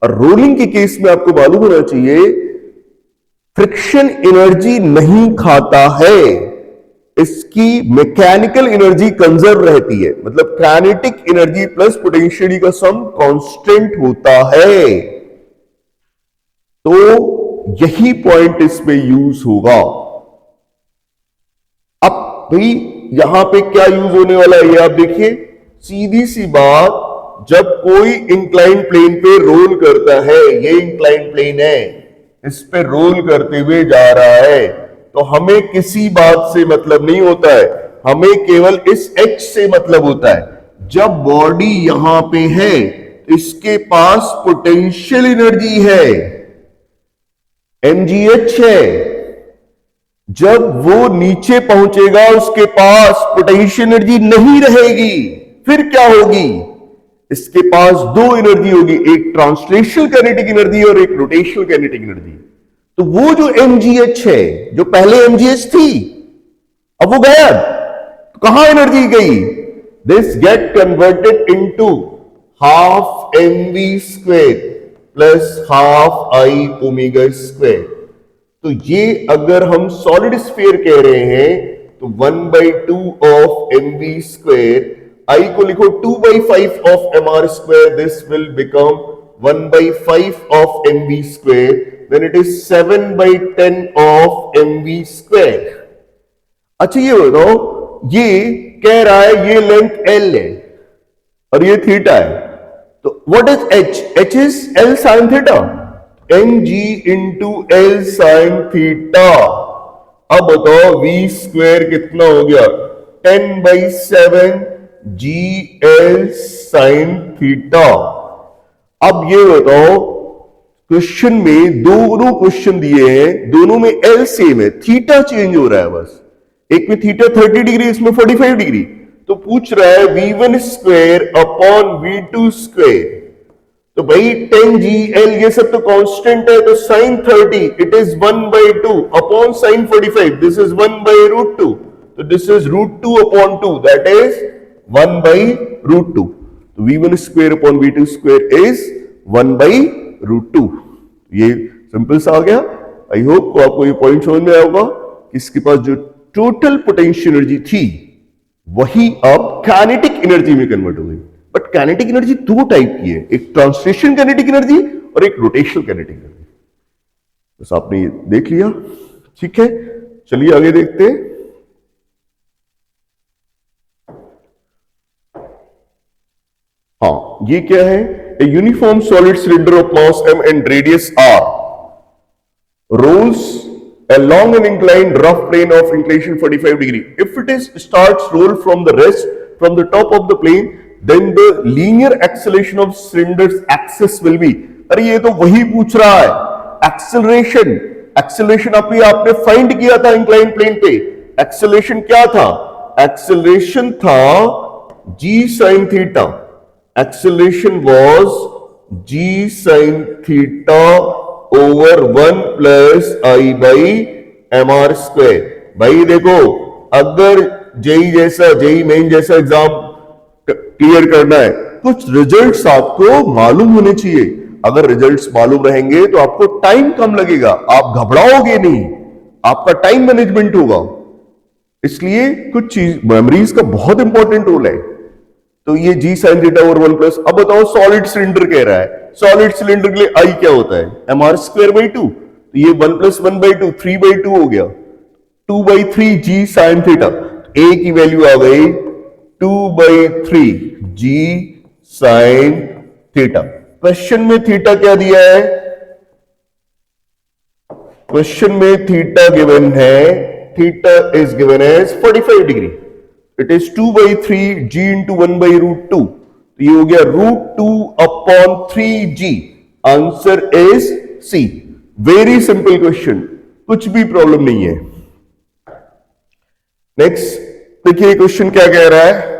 और रोलिंग के केस में आपको मालूम होना चाहिए फ्रिक्शन एनर्जी नहीं खाता है, इसकी मैकेनिकल एनर्जी कंजर्व रहती है, मतलब काइनेटिक एनर्जी प्लस पोटेंशियल का सम कांस्टेंट होता है। तो यही पॉइंट इसमें यूज होगा। अब भाई यहां पे क्या यूज होने वाला है ये आप देखिए, सीधी सी बात, जब कोई इंक्लाइन प्लेन पे रोल करता है, ये इंक्लाइन प्लेन है, इस पे रोल करते हुए जा रहा है, तो हमें किसी बात से मतलब नहीं होता है, हमें केवल इस h से मतलब होता है। जब बॉडी यहां पे है, इसके पास पोटेंशियल एनर्जी है, mgh है। जब वो नीचे पहुंचेगा, उसके पास पोटेंशियल एनर्जी नहीं रहेगी, फिर क्या होगी? इसके पास दो एनर्जी होगी, एक ट्रांसलेशनल काइनेटिक एनर्जी और एक रोटेशनल काइनेटिक एनर्जी। तो वो जो mgh है, जो पहले mgh थी, अब वो गायब, तो कहां एनर्जी गई? This get converted into half mv square plus half i omega square. तो ये अगर हम सॉलिड स्फीयर कह रहे हैं तो 1/2 ऑफ mv स्क्वायर, i को लिखो 2/5 of mr square, this will become 1/5 of mv square, then it is 7/10 of mv square. अच्छा ये बताओ, ये कह रहा है ये लेंथ l है और ये थीटा है, तो what is h? h is l sin theta, mg into l sin theta. अब बताओ v स्क्वायर कितना हो गया? 10/7 gl sin थीटा। अब ये बताओ, क्वेश्चन में दोनों क्वेश्चन दिए हैं, दोनों में एल सेम है, थीटा चेंज हो रहा है बस, एक में थीटा 30 डिग्री, इसमें 45 डिग्री। तो पूछ रहा है v1 square upon v2 square, तो भाई 10gl ये सब तो कांस्टेंट है, तो sin 30 it is 1/2 upon sin 45, this is 1/√2, तो this is √2 upon 2, that is 1/√2। तो v1 square upon v2 square is 1/√2। ये सिंपल सा आ गया। आई होप को आपको ये पॉइंट समझ में आया होगा कि इसके पास जो टोटल पोटेंशियल एनर्जी थी वही अब काइनेटिक एनर्जी में कन्वर्ट हो गई। बट काइनेटिक एनर्जी दो टाइप की है, एक ट्रांसलेशन काइनेटिक एनर्जी और एक रोटेशनल काइनेटिक एनर्जी। बस आपने ये देख लिया, ठीक है। चलिए आगे देखते हैं। हाँ, ये क्या है? A uniform solid cylinder of mass m and radius r rolls along an inclined rough plane of inclination 45 degree. If it is starts roll from the rest from the top of the plane, then the linear acceleration of cylinder's axis will be. अरे ये तो वही पूछ रहा है, acceleration. Acceleration आपने find किया था इंक्लाइन प्लेन पे। एक्सेलरेशन क्या था? एक्सेलरेशन था g sin theta. Acceleration was g sin theta over 1 plus I by mr square। भाई देखो, अगर जेई मेन जैसा एग्जाम क्लियर करना है, कुछ रिजल्ट्स आपको मालूम होने चाहिए। अगर रिजल्ट्स मालूम रहेंगे तो आपको टाइम कम लगेगा, आप घबराओगे नहीं, आपका टाइम मैनेजमेंट होगा। इसलिए कुछ चीज मेमोरीज का बहुत इंपॉर्टेंट रोल है। तो ये g sin theta over 1 plus. अब बताओ सॉलिड सिलेंडर कह रहा है, सॉलिड सिलेंडर के लिए I क्या होता है? mr स्क्वायर बाई 2, तो ये 1 प्लस 1/2 3/2 हो गया, 2/3 g sin थीटा। a की वैल्यू आ गई 2/3 g sin थीटा। क्वेश्चन में थीटा क्या दिया है? क्वेश्चन में थीटा गिवन है, theta is given as 45 degree. It is 2/3 g into 1/√2, तो ये हो गया √2 upon 3g। Answer is C. Very simple question, कुछ भी प्रॉब्लम नहीं है। नेक्स्ट देखिए क्वेश्चन क्या कह रहा है।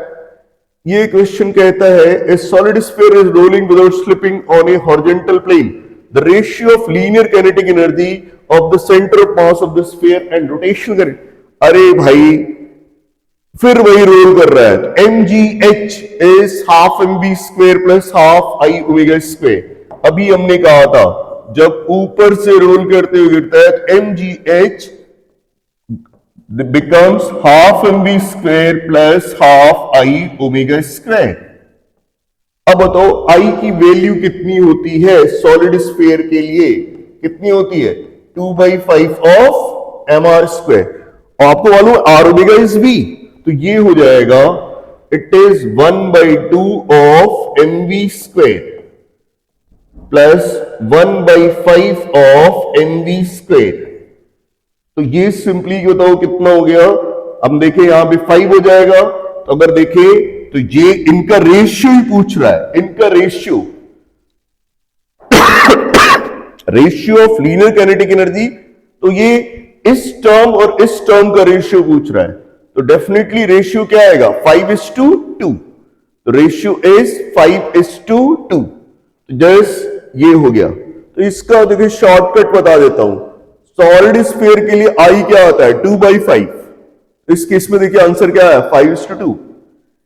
ये क्वेश्चन कहता है a solid sphere is rolling without slipping on a horizontal plane, the ratio of linear kinetic energy of the centre of mass of the sphere and rotational kinetic. अरे भाई फिर वही रोल कर रहा है, तो M G H is half M V square plus half I omega square. अभी हमने कहा था जब ऊपर से रोल करते हुए गिरता है तो M G H becomes half mv square plus half I omega square। अब बताओ I की वैल्यू कितनी होती है सॉलिड स्फीयर के लिए, कितनी होती है 2/5 ऑफ एम आर स्क्वायर। और आपको मालूम है आर ओमेगा इज v, तो ये हो जाएगा it is 1/2 of M V square plus 1/5 of M V square. तो ये सिंपली बताओ कितना हो गया। अब देखें यहां पे 5 हो जाएगा, तो अगर देखें तो ये इनका रेशियो ही पूछ रहा है, इनका ratio ratio of linear kinetic energy. तो ये इस टर्म और इस टर्म का रेशियो पूछ रहा है, तो डेफिनेटली रेशियो क्या आएगा 5:2। तो रेशियो इज 5:2। तो जस्ट ये हो गया। तो इसका देखिए शॉर्टकट बता देता हूं। सॉलिड स्फीयर के लिए आई क्या आता है 2/5। इस केस में देखिए आंसर क्या है 5:2।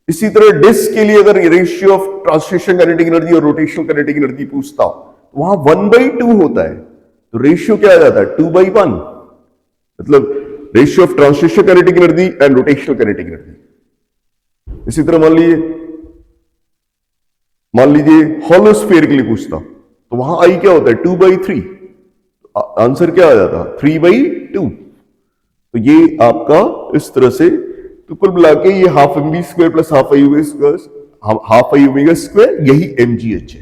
इसी तरह डिस्क के लिए अगर ratio of translation kinetic energy और रोटेशनल काइनेटिक एनर्जी पूछता तो वहां 1/2 होता है, तो रेशियो क्या आ जाता है 2/1। मतलब ratio of translation kinetic energy and rotational kinetic energy. इसी तरह मान लीजिए हॉलो स्फीयर के लिए पूछता तो वहां आई क्या होता है 2/3, आंसर क्या आ जाता 3/2। तो ये आपका इस तरह से, तो कुल मिला के ये half M V square plus half I omega square यही एम जी एच है।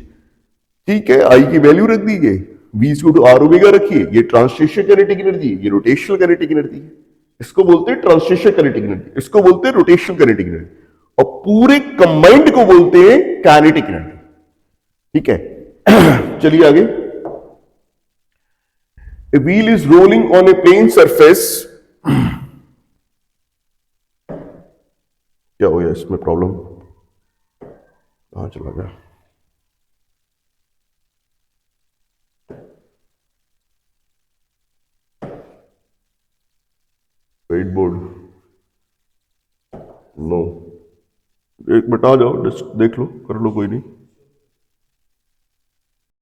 ठीक है, आई की वैल्यू रख दीजिए, V equal to are omega रखिए। ये ट्रांसलेशन काइनेटिक एनर्जी, ये रोटेशनल काइनेटिक एनर्जी है। इसको बोलते हैं ट्रांसलेशन काइनेटिक एनर्जी, इसको बोलते हैं रोटेशनल काइनेटिक एनर्जी, और पूरे कंबाइंड को बोलते हैं काइनेटिक एनर्जी। ठीक है चलिए आगे। A wheel is rolling on a plane surface। क्या हो गया इसमें प्रॉब्लम, कहां चला गया। व्हाइट बोर्ड नो, एक मिनट आ जाओ, देख लो कर लो, कोई नहीं।